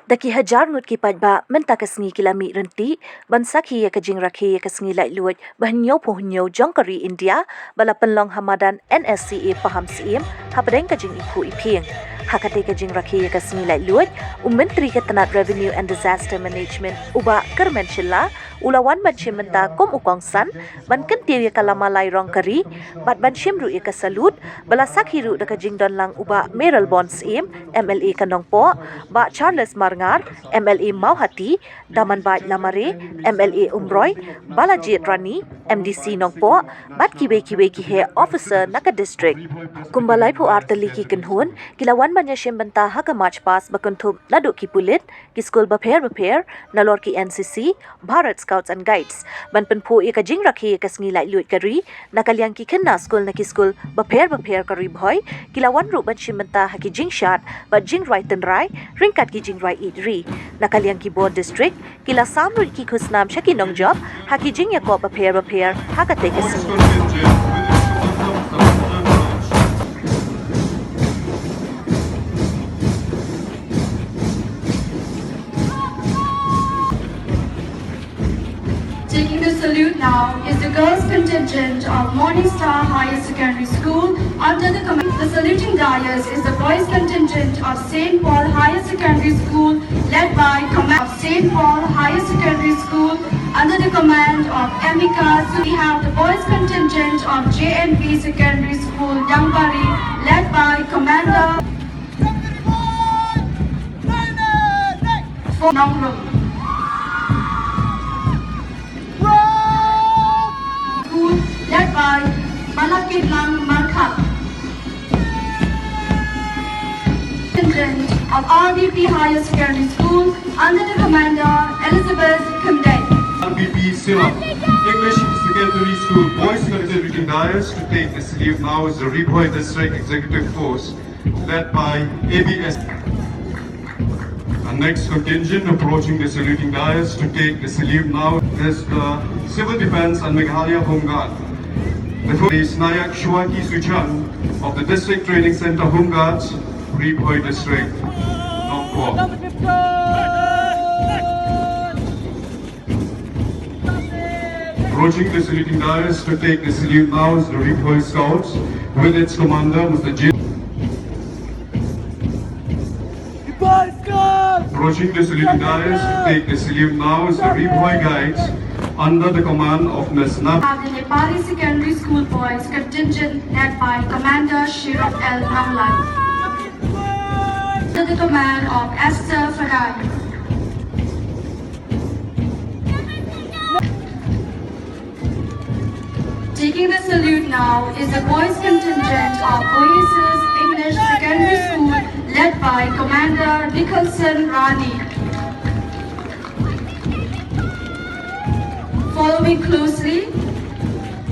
Daki hajar ngut ki pajba menta kasngi kilami renti bansak hi ka jing rakhi ka sngi lai luat bahnyo pohnyo jongkari India bala penlong hamadan NSCA paham sim hapadeng ka jing ipu iping hakate ka jing rakhi ka sngi lai luat menteri ka tanat revenue and disaster management uba kermen shilla ulawan banchim menta kom ukong san ban kentir ya kalama lai rong kari bat ban shimru ya ka salut bala sakhiru da ka jing don lang uba Meral Bonds im MLA kanong po ba Charles Marngar, MLA Mauhati, Daman Bait Lamare, MLA Umroy, Balajit Rani, MDC Nongpo, Bat Kiwe ki he officer Naka District. Kumbalai po artali ki kenhun, kilawan manya shimbanta haka march pass bakuntum laduk ki pulit, ki school baper, nalor ki NCC, Bharat Scouts and Guides. Ban penpo ika jing rakhi ika sngi lai luit kari, nakalyang ki kenna school na ki school baper kari bhoy, kilawan ru ban shimbanta haki jing shat, bat jing rai tenrai, ringkat ki jing rai idri. Nakalyang ki board district, kila samru ki khusnam shaki nong job, haki jing ya ko baper, haka take a sngi. Taking the salute now is the girls' contingent of Morning Star Higher Secondary School under the command. The saluting dais is the boys' contingent of St. Paul Higher Secondary School led by command of St. Paul Higher Secondary School under the command of Emika. So we have the boys' contingent of JNP Secondary School Yangbari led by Commander Nongrum. Led by Malakitlang Markhat, contingent of RBP Higher Secondary School under the commander Elizabeth Kumday. RBP Silla, English Secondary School Boys Contributing Dais to take the salute now is the Ripoy District Executive Force led by ABS. Our next contingent approaching the saluting dais to take the salute now is the Civil Defence and Meghalaya Home Guard. Before is Nayak Shuaki Suchan of the District Training Center Home Guards, Ripoy District, Nongpo. Approaching the saluting dais to take the salute now is the Ripoy Scouts with its commander, Mr. J. Approaching the saluting dais to take the salute now is the Ripoy Guides under the command of Ms. Nab. The Nepali Secondary School Boys contingent led by Commander Shiraf L. Namlan under the command of Esther Farad. Taking the salute now is the boys contingent of Oasis English Secondary School led by Commander Nicholson Rani. Following closely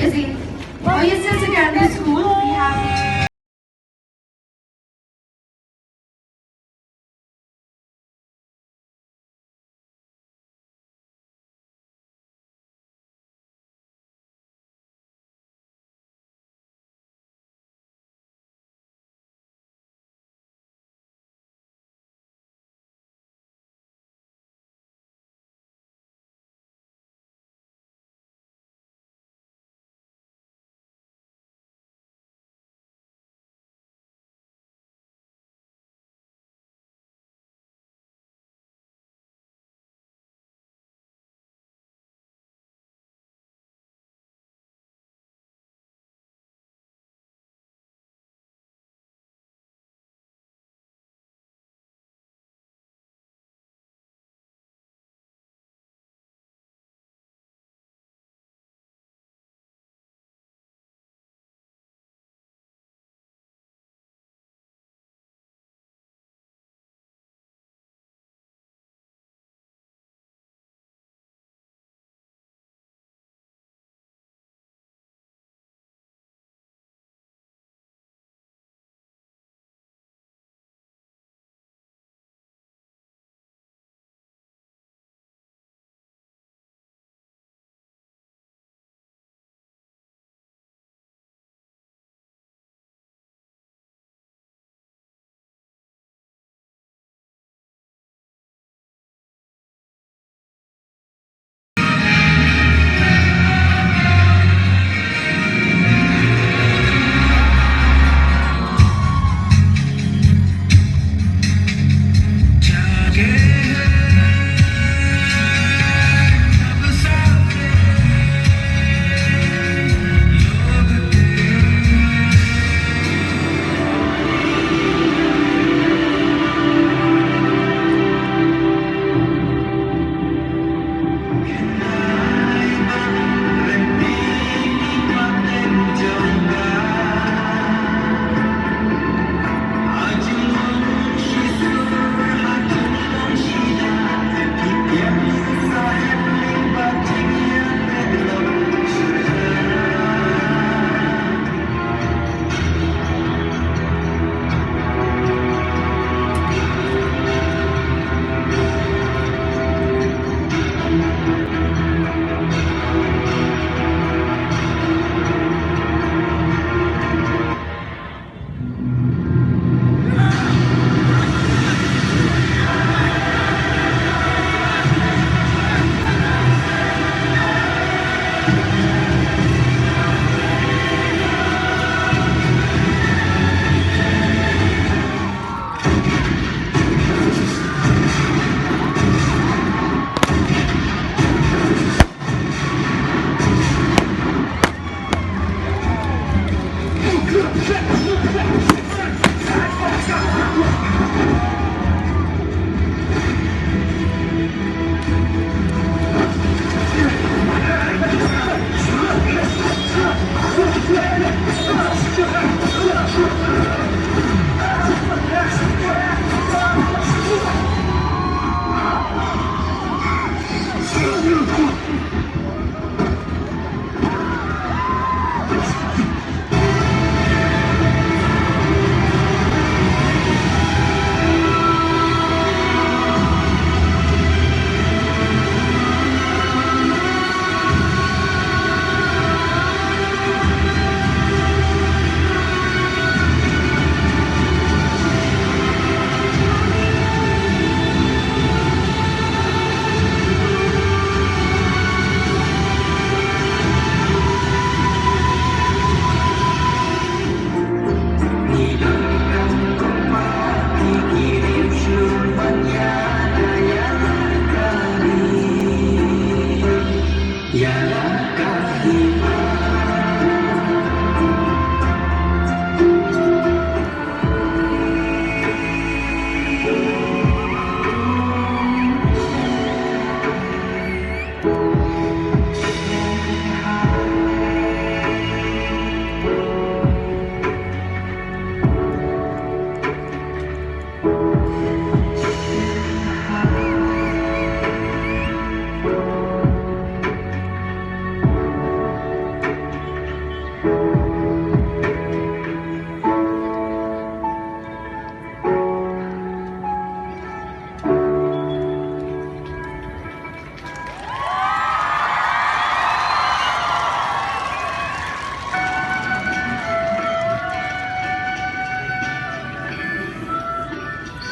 is the Oasis Secondary School. We have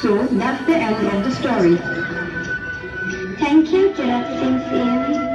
So that's the end of the story. Thank you, Kirat Singh Sim.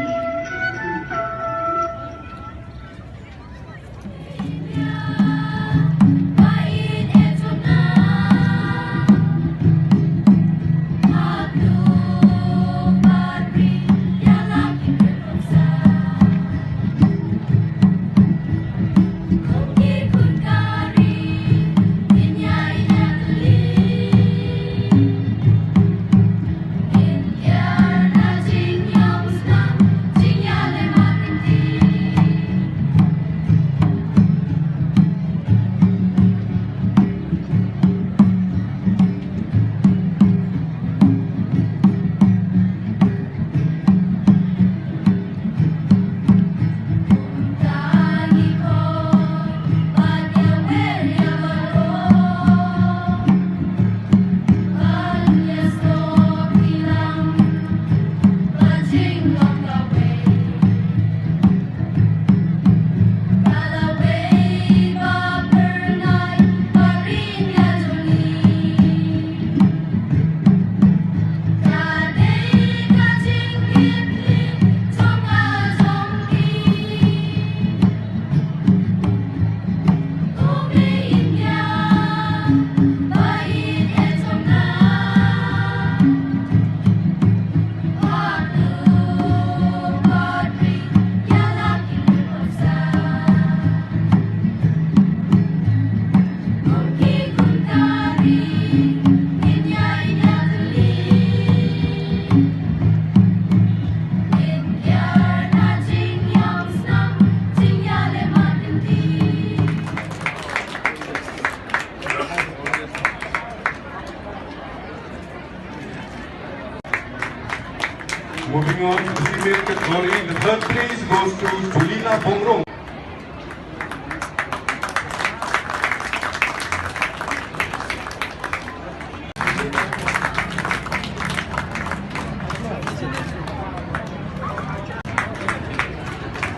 Moving on to the female category, the third place goes to Julina Bongrong.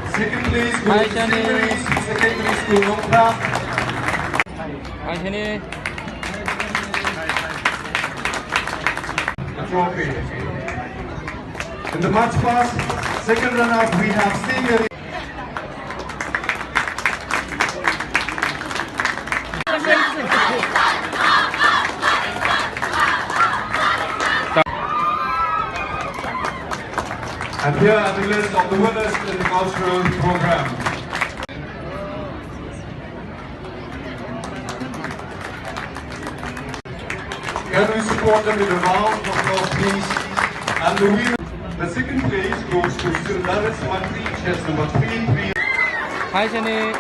Second place goes to Series Secondary School, Nongkra. Hi, sini. A trophy. In the march past, second runner-up we have Senior. And here are the list of the winners in the cultural program. Can we support them with a round of applause, please? And the winner. The second place goes to Sundaris Mantri, chest number 3. Hi, sini.